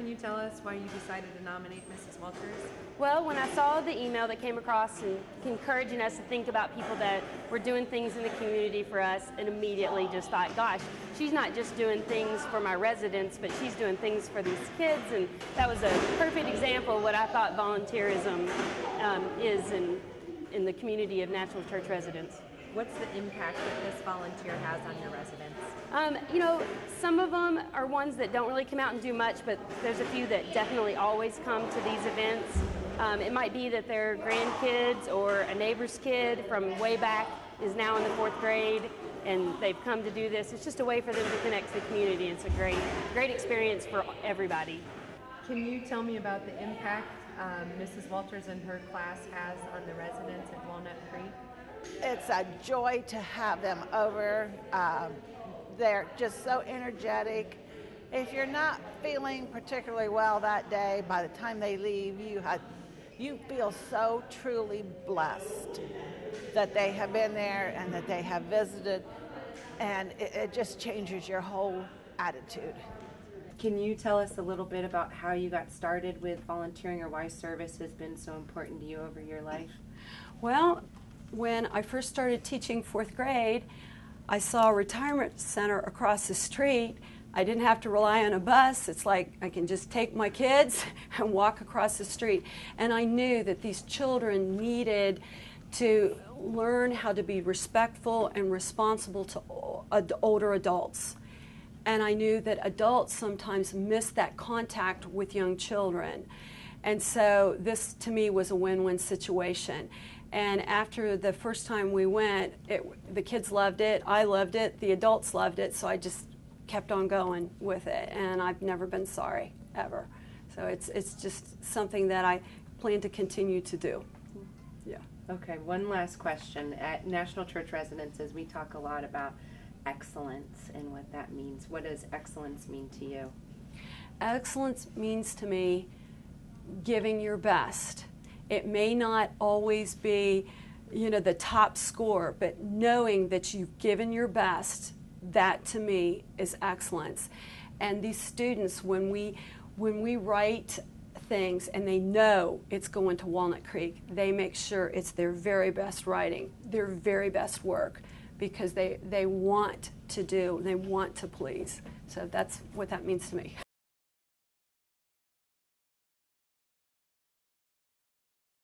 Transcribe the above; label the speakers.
Speaker 1: can you tell us why you decided to nominate Mrs. Walters?
Speaker 2: Well, when I saw the email that came across and encouraging us to think about people that were doing things in the community for us, and immediately just thought, gosh, she's not just doing things for my residents, but she's doing things for these kids, and that was a perfect example of what I thought volunteerism is in the community of National Church residents.
Speaker 1: What's the impact that this volunteer has on your residents?
Speaker 2: You know, some of them are ones that don't really come out and do much, but there's a few that definitely always come to these events. It might be that their grandkids or a neighbor's kid from way back is now in the 4th grade and they've come to do this. It's just a way for them to connect to the community. It's a great experience for everybody.
Speaker 1: Can you tell me about the impact Mrs. Walters and her class has on the residents at Walnut Creek?
Speaker 3: It's a joy to have them over. They're just so energetic. If you're not feeling particularly well that day, by the time they leave, you feel so truly blessed that they have been there and that they have visited, and it just changes your whole attitude.
Speaker 1: Can you tell us a little bit about how you got started with volunteering, or why service has been so important to you over your life?
Speaker 4: Well, when I first started teaching 4th grade, I saw a retirement center across the street. I didn't have to rely on a bus. It's like I can just take my kids and walk across the street. And I knew that these children needed to learn how to be respectful and responsible to older adults. And I knew that adults sometimes miss that contact with young children. And so this, to me, was a win-win situation. And after the first time we went, the kids loved it, I loved it, the adults loved it, so I just kept on going with it, and I've never been sorry, ever. So it's just something that I plan to continue to do. Yeah.
Speaker 1: Okay, one last question. At National Church Residences, we talk a lot about excellence and what that means. What does excellence mean to you?
Speaker 4: Excellence means to me giving your best. It may not always be, the top score, but knowing that you've given your best, that to me is excellence. And these students, when we write things and they know it's going to Walnut Creek, they make sure it's their very best writing, their very best work, because they want to do, they want to please. So that's what that means to me.